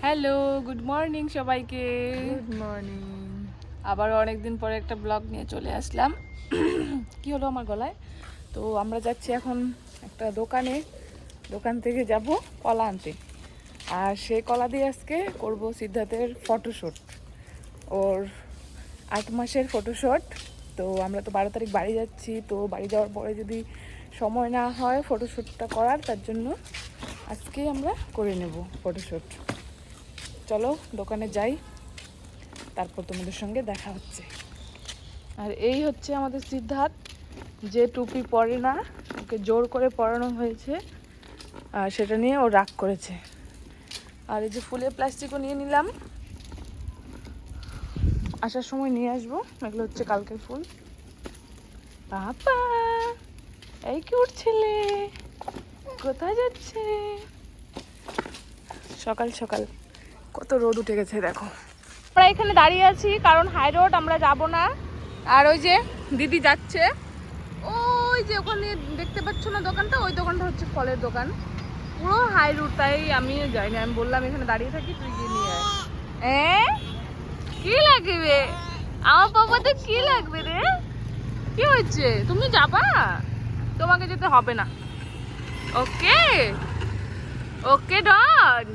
Hello, good morning সবাইকে। Good morning. আবার অনেকদিন পরে একটা ব্লগ নিয়ে চলে আসলাম। কি হলো আমার গলায়? তো আমরা যাচ্ছি এখন একটা দোকান থেকে যাব কলা আনতে। আর সেই কলা দিয়ে আজকে করব সিদ্ধার্থের ফটোশ্যুট, ওর 8 মাসের ফটোশ্যুট। তো আমরা তো 12 তারিখ বাড়ি যাচ্ছি, তো বাড়ি যাওয়ার পরে যদি সময় না হয় ফটোশ্যুটটা করার, তার জন্য আজকেই আমরা করে নেব ফটোশ্যুট। চলো দোকানে যাই, তারপর তোমাদের সঙ্গে দেখা হচ্ছে। আর এই হচ্ছে আমাদের সিদ্ধার্থ, যে টুপি পরে না, ওকে জোর করে পরানো হয়েছে আর সেটা নিয়ে ও রাগ করেছে। আর এই যে ফুলের প্লাস্টিকও নিয়ে নিলাম, আসার সময় নিয়ে আসবো। এগুলো হচ্ছে কালকের ফুল। বাবা, এই কিউট ছেলে কোথায় যাচ্ছে? সকাল সকাল কত রোদ উঠে গেছে দেখো। আমরা এখানে দাঁড়িয়ে আছি কারণ হাই রোড আমরা যাব না। আর ওই যে দিদি যাচ্ছে, ওই যে ওখানে দেখতে পাচ্ছ না দোকানটা, ওই দোকানটা হচ্ছে ফলের দোকান, পুরো হাই রোড। তাই আমি যাইনি, আমি বললাম এখানে দাঁড়িয়ে থাকি, তুই গিয়ে নিয়ে আয়। কি লাগবে আমার বাবাতে, কি লাগবে রে? কি হচ্ছে, তুমি যাবা? তোমাকে যেতে হবে না। ওকে ওকে ডন,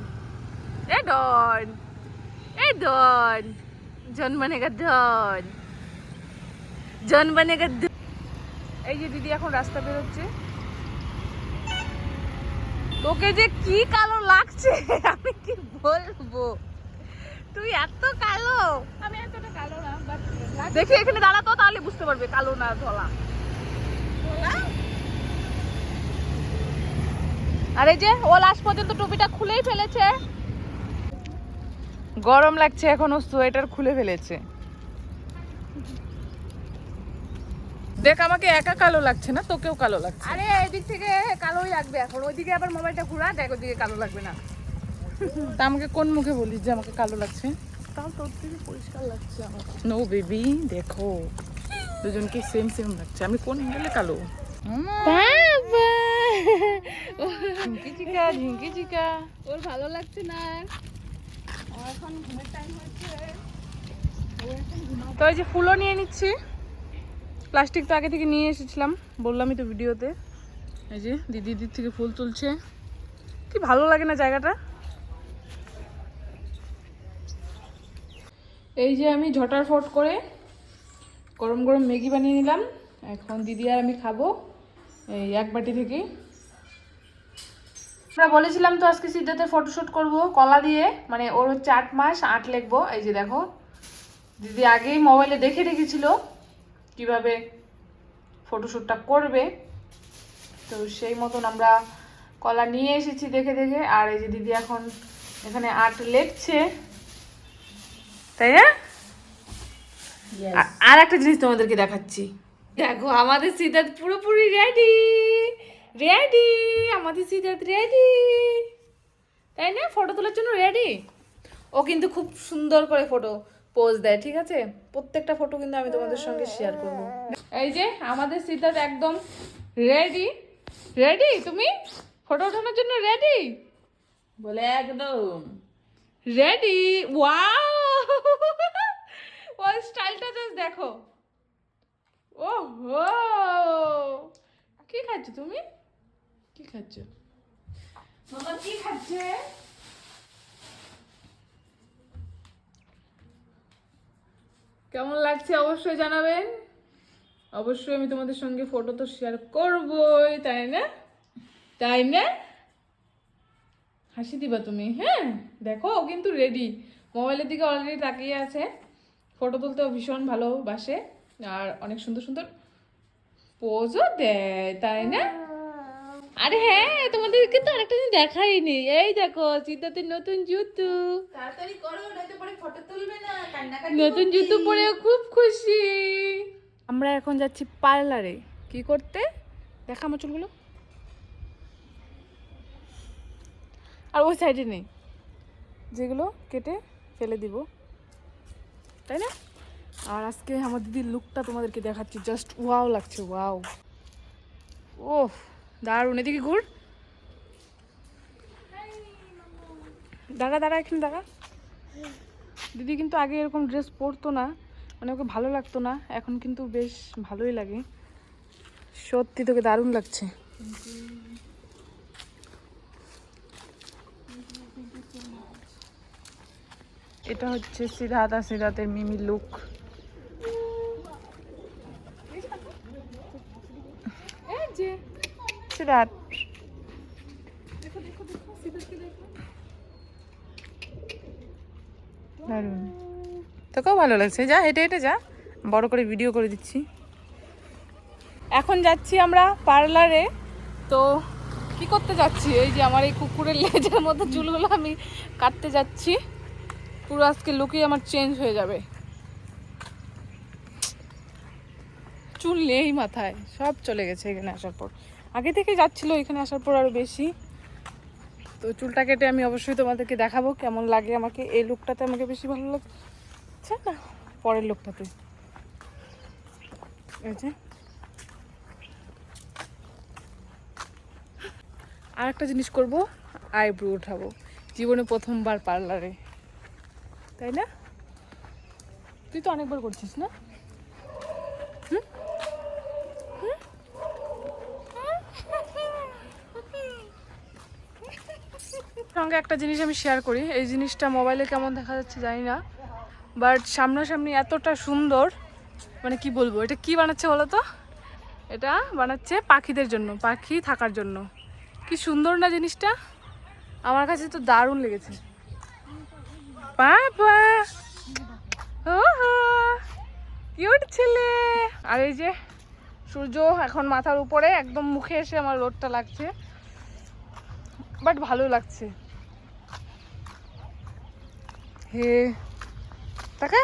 এ ডন, এই ডন, জন বনেগা ডন, জন বনেগা। এই যে দিদি এখন রাস্তা বেরোচ্ছে, তোকে যে কি কালো লাগছে আমি কি বলবো, তুই এত কালো। আমি এতটা কালো না, দেখি এখানে দাঁড়াতো তাহলে বুঝতে পারবে কালো না ধলা। আর এই যে ও লাস্ট পর্যন্ত টুপিটা খুলেই ফেলেছে, গরম লাগছে এখন, ও সোয়েটার খুলে ফেলেছে। দেখ আমাকে একা কালো লাগছে না, তোকেও কালো লাগছে। আরে এদিক থেকে কালোই লাগবে এখন, ওইদিকে আবার মোবাইলটা ঘুরা দেখ, ওইদিকে কালো লাগবে না। তা আমাকে কোন মুখে বলিস যে আমাকে কালো লাগছে? তাও তোর থেকে পরিষ্কার লাগছে আমার। নো বেবি, দেখো দুজনকে সেম সেম লাগছে। আমি কোন অ্যাঙ্গেলে কালো? বাবা ঝিঙ্কি চিকা, ঝিঙ্কি চিকা। ওর ভালো লাগছে না, এখন ঘুমের টাইম হচ্ছে। তো এই যে ফুলও নিয়ে নিচ্ছি, প্লাস্টিক তো আগে থেকে নিয়ে এসেছিলাম, বললামই তো ভিডিওতে। এই যে দিদির থেকে ফুল তুলছে, কি ভালো লাগে না জায়গাটা। এই যে আমি ঝটারফট করে গরম গরম ম্যাগি বানিয়ে নিলাম, এখন দিদি আর আমি খাবো এই এক বাটি থেকে। আমরা বলেছিলাম তো আজকে সিদ্ধার্থের ফটোশ্যুট করব কলা দিয়ে, মানে ওর হচ্ছে 8 মাস, 8 লিখবো। এই যে দেখো দিদি আগেই মোবাইলে দেখে রেখেছিল কিভাবে ফটোশ্যুটটা করবে, তো সেই মতন আমরা কলা নিয়ে এসেছি দেখে দেখে। আর এই যে দিদি এখন এখানে 8 লিখছে, তাই না? আর একটা জিনিস তোমাদেরকে দেখাচ্ছি, দেখো আমাদের সিদ্ধার্থ পুরোপুরি রেডি রেডি, আমাদের সিদ্ধার্থ রেডি, তাই না? ফটো তোলার জন্য রেডি। ও কিন্তু খুব সুন্দর করে ফটো পোজ দেয়, ঠিক আছে? প্রত্যেকটা ফটো কিন্তু আমি তোমাদের সঙ্গে শেয়ার করব। এই যে আমাদের সিদ্ধার্থ একদম রেডি রেডি। তুমি ফটো ওঠানোর জন্য রেডি বলে? একদম রেডি। ওয়াও, ওর স্টাইলটা জাস্ট দেখো। ওহো, কি খাচ্ছ তুমি? কি খাচ্ছ মামা, কি খাচ্ছে? কেমন লাগছে অবশ্যই জানাবেন। অবশ্যই আমি তোমাদের সঙ্গে ফটো তো শেয়ার করবই, তাই না? তাই না? হাসি দিবা তুমি? হ্যাঁ দেখো ও কিন্তু রেডি, মোবাইলের দিকে অলরেডি তাকিয়ে আছে। ফটো তুলতেও ভীষণ ভালোবাসে আর অনেক সুন্দর সুন্দর পোজও দেয়, তাই না? আরে হ্যাঁ, তোমাদেরকে তো আরেকটা জিনিস দেখাইনি। এই দেখো সিদ্ধার্থের নতুন জুতো, তাড়াতাড়ি করো, নয়তো পরে ফটো তুলবে না, কান্নাকাটি নতুন জুতো পরে খুব খুশি। আমরা এখন যাচ্ছি পার্লারে। কি করতে? দেখা আমার চুলগুলো। আর ওই সাইডে নেই, যেগুলো কেটে ফেলে দিব, তাই না? আর আজকে আমার দিদির লুকটা তোমাদেরকে দেখাচ্ছি, জাস্ট ওয়াও লাগছে, ওয়াও। ওহ দারুণ, এদিকে ঘুর। দাঁড়া দাঁড়া এখানে দাঁড়া। দিদি কিন্তু আগে এরকম ড্রেস পরতো না, মানে ওকে ভালো লাগতো না, এখন কিন্তু বেশ ভালোই লাগে। সত্যি তোকে দারুণ লাগছে। এটা হচ্ছে সিদ্ধার্থ আর সিদ্ধার্থের মিমি লুক। সিদ্ধার্থ দারুণ, তোকেও ভালো লাগছে। যা হেঁটে হেঁটে যা, বড় করে ভিডিও করে দিচ্ছি। এখন যাচ্ছি আমরা পার্লারে। তো কি করতে যাচ্ছি, এই যে আমার এই কুকুরের লেজের মতো চুলগুলো আমি কাটতে যাচ্ছি। পুরো আজকে লুকই আমার চেঞ্জ হয়ে যাবে। চুল নেই মাথায়, সব চলে গেছে এখানে আসার পর। আগে থেকে যাচ্ছিল, এখানে আসার পর আরো বেশি। তো চুলটা কেটে আমি অবশ্যই তোমাদেরকে দেখাবো কেমন লাগে আমাকে। এই লুকটাতে আমাকে বেশি ভালো লাগছে না পরের লুকটাতে। এই যে আর একটা জিনিস করব, আইব্রো উঠাবো। জীবনে প্রথমবার পার্লারে, তাই না? তুই তো অনেকবার করছিস না? সঙ্গে একটা জিনিস আমি শেয়ার করি। এই জিনিসটা মোবাইলে কেমন দেখা যাচ্ছে জানি না, বাট সামনাসামনি এতটা সুন্দর, মানে কি বলবো। এটা কি বানাচ্ছে বলো তো? এটা বানাচ্ছে পাখিদের জন্য, পাখি থাকার জন্য। কি সুন্দর না জিনিসটা, আমার কাছে তো দারুণ লেগেছে। বাবা কিউট ছেলে। আর এই যে সূর্য এখন মাথার উপরে, একদম মুখে এসে আমার রোদটা লাগছে, বাট ভালো লাগছে। হে টাকা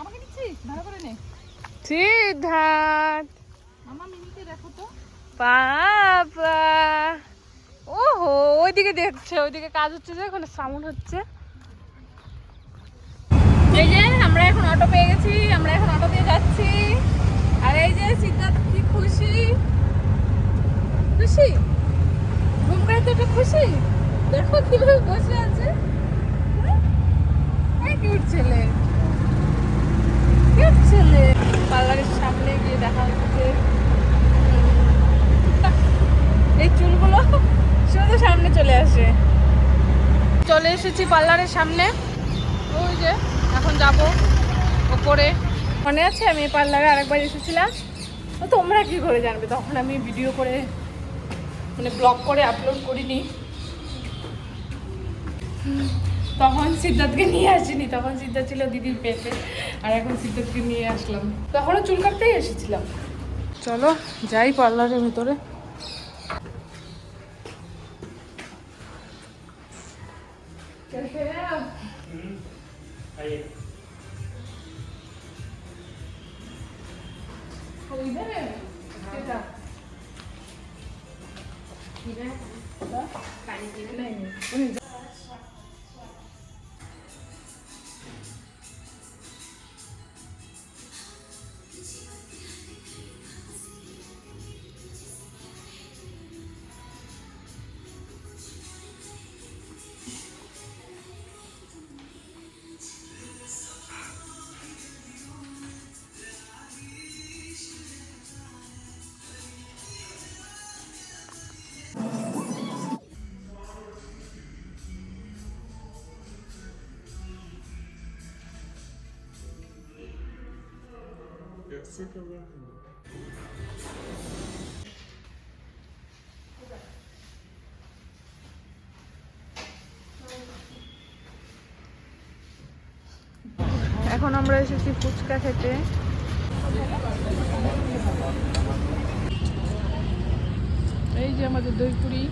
আমাকে দিচ্ছিস, ভালো করে নে। সিদ্ধার্থ মামা মিমিকে দেখো তো। বাবা ওহো, ওইদিকে দেখছে, ওইদিকে কাজ হচ্ছে, যে ওখানে সাউন্ড হচ্ছে। এই যে আমরা এখন অটো পেয়ে গেছি, আমরা এখন অটো দিয়ে যাচ্ছি। আর এই যে সিদ্ধার্থ কি খুশি, খুশি ঘুমকায় তো খুশি। দেখো কিভাবে বসে আছে, কিউট ছেলে, কিউট ছেলে। পার্লারের সামনে গিয়ে দেখা হচ্ছে, এই চুলগুলো শুধু সামনে চলে আসে। চলে এসেছি পার্লারের সামনে, ওই যে এখন যাব ওপরে। মনে আছে আমি এই পার্লারে আরেকবার এসেছিলাম, তো তোমরা কি করে জানবে, তখন আমি ভিডিও করে মানে ব্লগ করে আপলোড করিনি। তখন সিদ্ধার্থকে নিয়ে আসিনি, তখন সিদ্ধার্থ ছিল দিদির পেটে, আর এখন সিদ্ধার্থকে নিয়ে আসলাম। তখনও চুল কাটতেই এসেছিলাম। চলো যাই পার্লারের ভিতরে। এখন আমরা এসেছি ফুচকা খেতে। এই যে আমাদের দই পুরি।